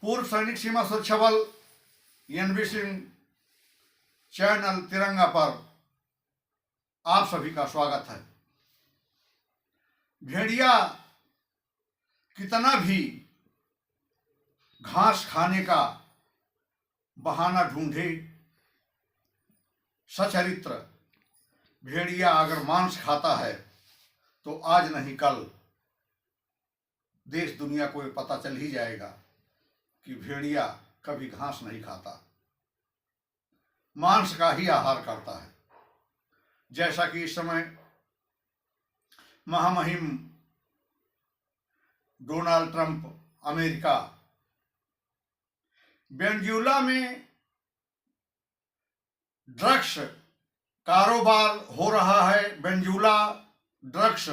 पूर्व सैनिक सीमा सुरक्षा बल एनबी सिंह चैनल तिरंगा पर आप सभी का स्वागत है। भेड़िया कितना भी घास खाने का बहाना ढूंढे, सचरित्र भेड़िया अगर मांस खाता है तो आज नहीं कल देश दुनिया को ये पता चल ही जाएगा कि भेड़िया कभी घास नहीं खाता, मांस का ही आहार करता है। जैसा कि इस समय महामहिम डोनाल्ड ट्रंप अमेरिका वेनेजुएला में ड्रग्स कारोबार हो रहा है, वेनेजुएला ड्रग्स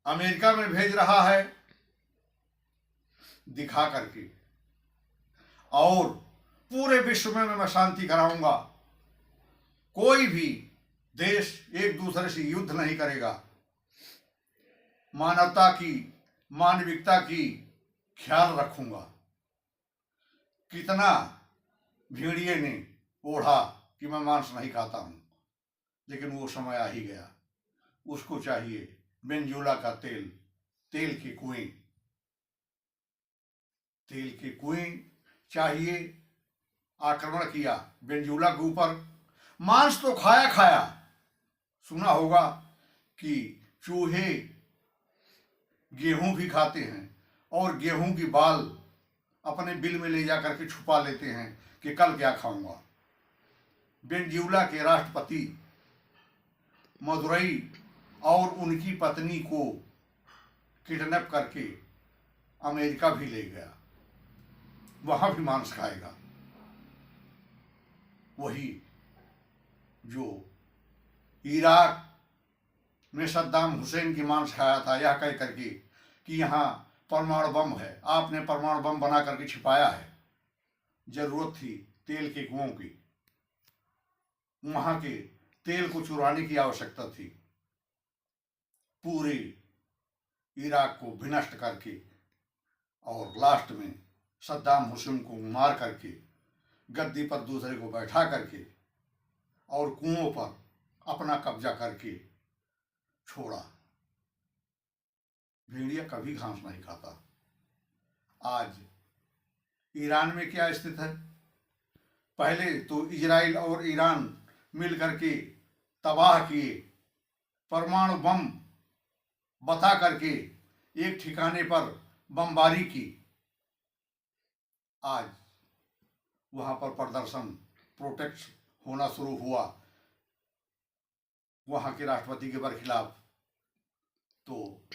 अमेरिका में भेज रहा है दिखा करके, और पूरे विश्व में मैं शांति कराऊंगा। कोई भी देश एक दूसरे से युद्ध नहीं करेगा, मानवता की मानविकता की ख्याल रखूंगा। कितना भेड़िए ने ओढ़ा कि मैं मांस नहीं खाता हूं, लेकिन वो समय आ ही गया। उसको चाहिए वेनेजुएला का तेल, तेल के कुएं, तेल के कुएं चाहिए। आक्रमण किया वेनेजुएला के ऊपर, मांस तो खाया खाया। सुना होगा कि चूहे गेहूं भी खाते हैं और गेहूं की बाल अपने बिल में ले जाकर के छुपा लेते हैं कि कल क्या खाऊंगा। वेनेजुएला के राष्ट्रपति मदुरई और उनकी पत्नी को किडनैप करके अमेरिका भी ले गया, वहां भी मांस खाएगा। वही जो इराक में सद्दाम हुसैन की मांस खाया था, यह कह करके कि यहाँ परमाणु बम है, आपने परमाणु बम बना करके छिपाया है। जरूरत थी तेल के कुओं की, वहां के तेल को चुराने की आवश्यकता थी। पूरे इराक को विनष्ट करके और लास्ट में सद्दाम हुसैन को मार करके गद्दी पर दूसरे को बैठा करके और कुओं पर अपना कब्जा करके छोड़ा। भेड़िया कभी घास नहीं खाता। आज ईरान में क्या स्थिति है? पहले तो इजराइल और ईरान मिल करके तबाह किए, परमाणु बम बता करके एक ठिकाने पर बमबारी की। आज वहां पर प्रदर्शन, प्रोटेस्ट होना शुरू हुआ वहां के राष्ट्रपति के बरखिलाफ। तो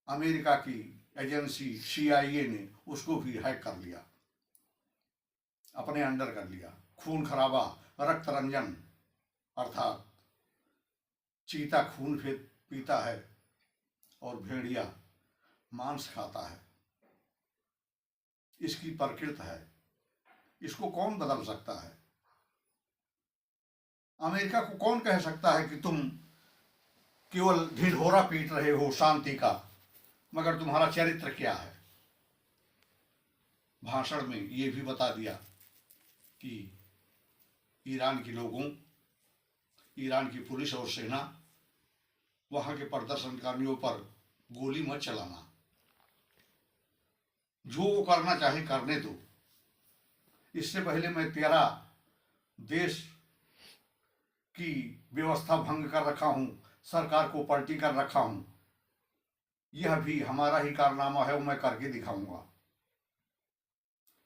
अमेरिका की एजेंसी CIA ने उसको भी हैक कर लिया, अपने अंडर कर लिया। खून खराबा, रक्त रंजन, अर्थात चीता खून पीता है और भेड़िया मांस खाता है। इसकी प्रकृति है, इसको कौन बदल सकता है? अमेरिका को कौन कह सकता है कि तुम केवल ढिढोरा पीट रहे हो शांति का, मगर तुम्हारा चरित्र क्या है? भाषण में ये भी बता दिया कि ईरान के लोगों, ईरान की पुलिस और सेना, वहां के प्रदर्शनकारियों पर गोली मत चलाना, जो वो करना चाहे करने दो। इससे पहले मैं तेरा देश की व्यवस्था भंग कर रखा हूं, सरकार को पलटी कर रखा हूं, यह भी हमारा ही कारनामा है, वो मैं करके दिखाऊंगा।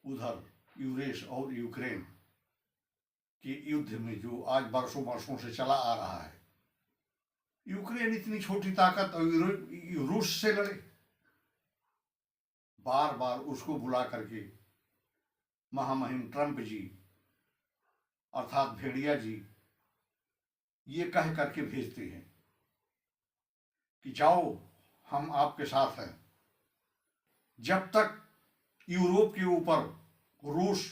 उधर यूरेश और यूक्रेन के युद्ध में जो आज बरसों वर्षों से चला आ रहा है, यूक्रेन इतनी छोटी ताकत और रूस से लड़े, बार बार उसको बुला करके महामहिम ट्रंप जी अर्थात भेड़िया जी ये कह करके भेजते हैं कि जाओ हम आपके साथ हैं। जब तक यूरोप के ऊपर रूस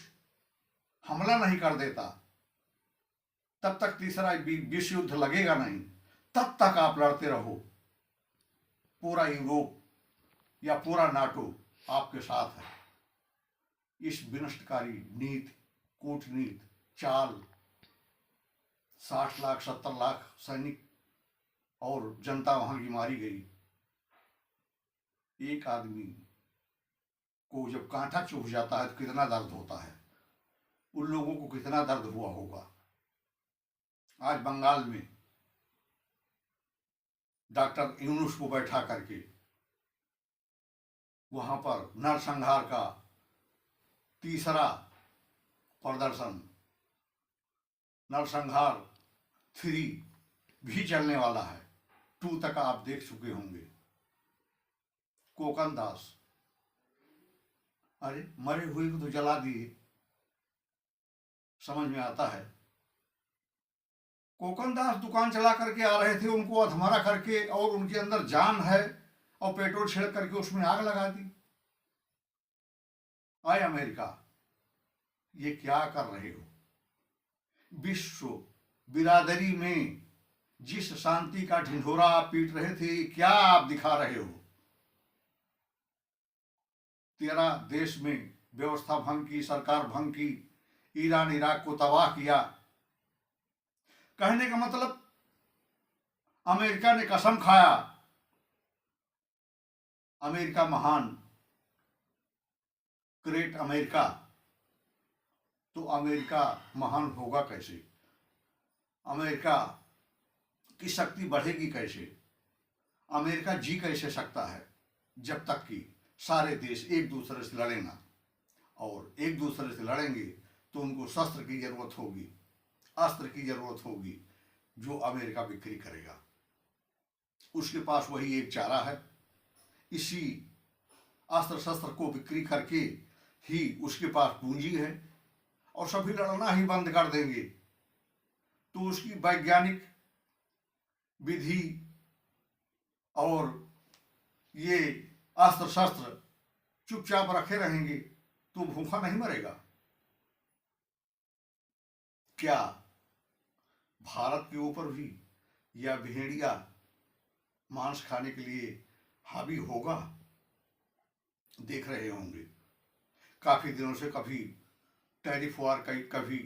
हमला नहीं कर देता, तब तक तीसरा विश्व युद्ध लगेगा नहीं, तब तक आप लड़ते रहो। पूरा यूरोप या पूरा नाटो आपके साथ है। इस विनष्टकारी नीति, कूटनीति, चाल, 60 लाख 70 लाख सैनिक और जनता वहां की मारी गई। एक आदमी को जब कांटा चुभ जाता है तो कितना दर्द होता है, उन लोगों को कितना दर्द हुआ होगा। आज बंगाल में डॉक्टर यूनुस को बैठा करके वहां पर नरसंहार का तीसरा प्रदर्शन, नरसंहार 3 भी चलने वाला है। 2 तक आप देख चुके होंगे। कोकन दास, अरे मरे हुए को तो जला दिए, समझ में आता है। कोकन दास दुकान चला करके आ रहे थे, उनको अधमरा करके और उनके अंदर जान है और पेट्रोल छिड़क करके उसमें आग लगा दी। आए अमेरिका, ये क्या कर रहे हो? विश्व बिरादरी में जिस शांति का ढिंढोरा आप पीट रहे थे, क्या आप दिखा रहे हो? तेरा देश में व्यवस्था भंग की, सरकार भंग की, ईरान इराक को तबाह किया। कहने का मतलब अमेरिका ने कसम खाया, अमेरिका महान, ग्रेट अमेरिका। तो अमेरिका महान होगा कैसे? अमेरिका की शक्ति बढ़ेगी कैसे? अमेरिका जी कैसे सकता है जब तक कि सारे देश एक दूसरे से लड़े ना? और एक दूसरे से लड़ेंगे तो उनको शस्त्र की जरूरत होगी, अस्त्र की जरूरत होगी, जो अमेरिका बिक्री करेगा। उसके पास वही एक चारा है, इसी अस्त्र शस्त्र को बिक्री करके ही उसके पास पूंजी है, और सभी लड़ना ही बंद कर देंगे तो उसकी वैज्ञानिक विधि और ये अस्त्र शस्त्र चुपचाप रखे रहेंगे तो भूखा नहीं मरेगा। क्या भारत के ऊपर भी यह भेड़िया मांस खाने के लिए हावी होगा? देख रहे होंगे काफी दिनों से, कभी टैरिफ वार, कभी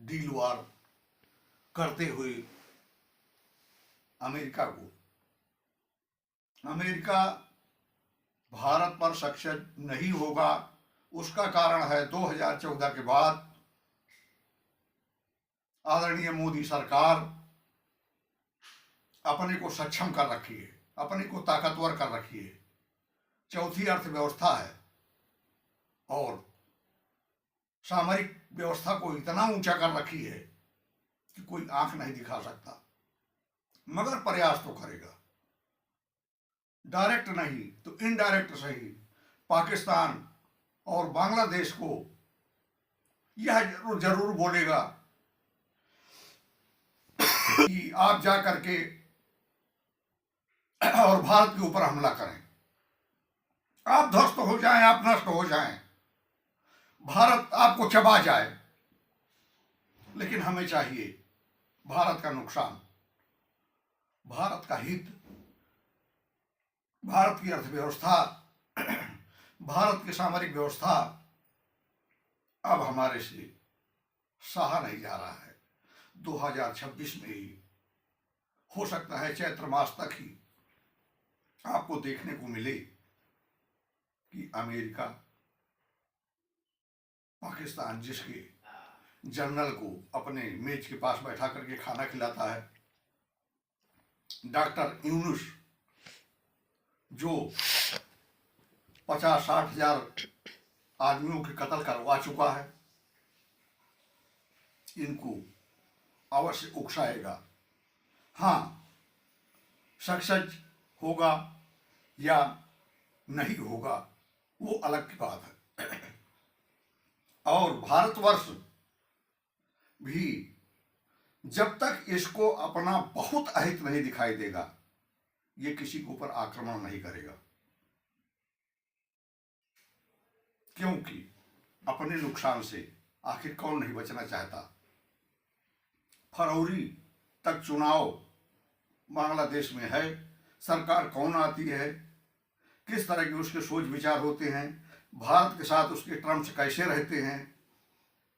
डील वार करते हुए अमेरिका को। अमेरिका भारत पर सक्षम नहीं होगा, उसका कारण है 2014 के बाद आदरणीय मोदी सरकार अपने को सक्षम कर रखी है, अपने को ताकतवर कर रखी है। चौथी अर्थव्यवस्था है और सामरिक व्यवस्था को इतना ऊंचा कर रखी है कि कोई आंख नहीं दिखा सकता, मगर प्रयास तो करेगा। डायरेक्ट नहीं तो इनडायरेक्ट सही पाकिस्तान और बांग्लादेश को यह जरूर बोलेगा कि आप जा करके और भारत के ऊपर हमला करें, आप ध्वस्त हो जाएं, आप नष्ट हो जाएं, भारत आपको चबा जाए। लेकिन हमें चाहिए भारत का नुकसान, भारत का हित, भारत की अर्थव्यवस्था, भारत की सामरिक व्यवस्था अब हमारे से सहा नहीं जा रहा है। 2026 में ही हो सकता है, चैत्र मास तक ही आपको देखने को मिले कि अमेरिका, पाकिस्तान जिसके जनरल को अपने मेज के पास बैठा करके खाना खिलाता है, डॉक्टर यूनुस जो 50-60 हजार आदमियों के कत्ल करवा चुका है, इनको अवश्य उकसाएगा। हाँ, सक्सेस होगा या नहीं होगा वो अलग की बात है। और भारतवर्ष भी जब तक इसको अपना बहुत अहित नहीं दिखाई देगा, ये किसी के ऊपर आक्रमण नहीं करेगा, क्योंकि अपने नुकसान से आखिर कौन नहीं बचना चाहता। फरवरी तक चुनाव बांग्लादेश में है, सरकार कौन आती है, किस तरह के उसके सोच विचार होते हैं, भारत के साथ उसके टर्म्स कैसे रहते हैं,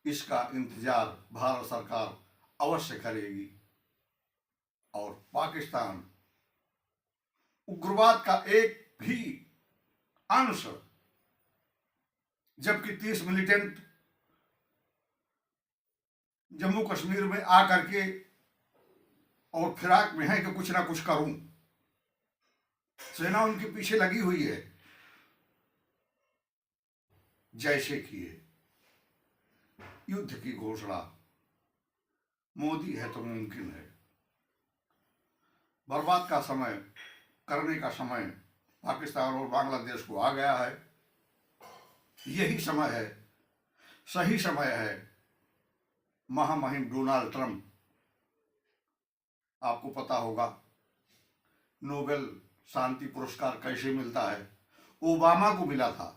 इसका इंतजार भारत सरकार अवश्य करेगी। और पाकिस्तान उग्रवाद का एक भी अंश, जबकि 30 मिलिटेंट जम्मू कश्मीर में आकर के और फिराक में है कि कुछ ना कुछ करूं, सेना उनके पीछे लगी हुई है, जैसे किए युद्ध की घोषणा मोदी है तो मुमकिन है। बर्बाद का समय करने का समय पाकिस्तान और बांग्लादेश को आ गया है। यही समय है, सही समय है। महामहिम डोनाल्ड ट्रंप, आपको पता होगा नोबेल शांति पुरस्कार कैसे मिलता है, ओबामा को मिला था,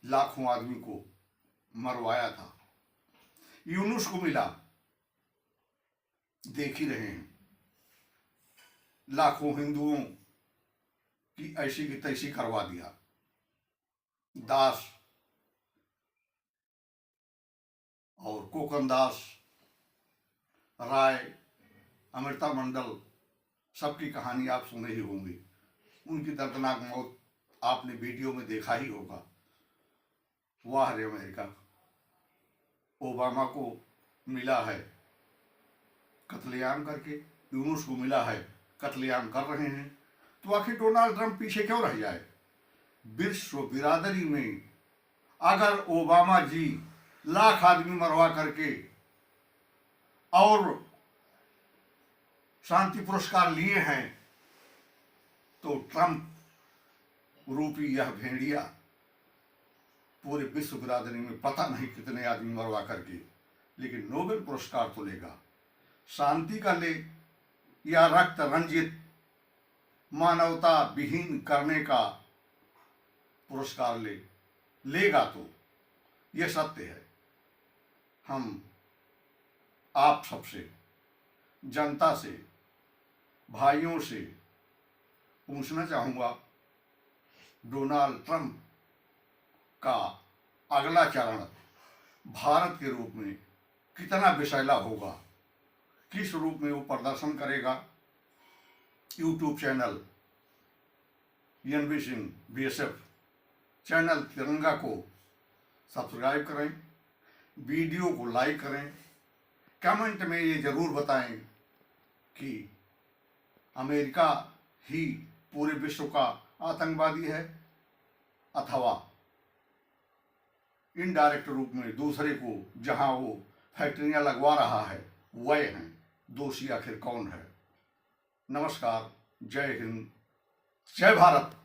लाखों आदमी को मरवाया था। यूनुस को मिला, देख ही रहे हैं, लाखों हिंदुओं की ऐसी की तैसी करवा दिया। दास और कोकन दास, राय, अमृता मंडल, सबकी कहानी आप सुने ही होंगी। उनकी दर्दनाक मौत आपने वीडियो में देखा ही होगा। वाह रे अमेरिका, ओबामा को मिला है कत्लेआम करके, यूनुस को मिला है कत्लेआम कर रहे हैं, तो आखिर डोनाल्ड ट्रंप पीछे क्यों रह जाए। विश्व बिरादरी में अगर ओबामा जी लाख आदमी मरवा करके और शांति पुरस्कार लिए हैं, तो ट्रंप रूपी यह भेड़िया पूरे विश्व बिरादरी में पता नहीं कितने आदमी मरवा करके, लेकिन नोबेल पुरस्कार तो लेगा। शांति का ले या रक्त रंजित मानवता विहीन करने का पुरस्कार लेगा, तो यह सत्य है। हम आप सबसे, जनता से, भाइयों से पूछना चाहूँगा, डोनाल्ड ट्रंप का अगला चरण भारत के रूप में कितना विषैला होगा, किस रूप में वो प्रदर्शन करेगा। YouTube channel Ranveer Singh BSF channel तिरंगा को सब्सक्राइब करें, वीडियो को लाइक करें, कमेंट में ये जरूर बताएं कि अमेरिका ही पूरे विश्व का आतंकवादी है अथवा इनडायरेक्ट रूप में दूसरे को जहां वो फैक्ट्रियां लगवा रहा है वह हैं, दोषी आखिर कौन है। नमस्कार, जय हिंद, जय भारत।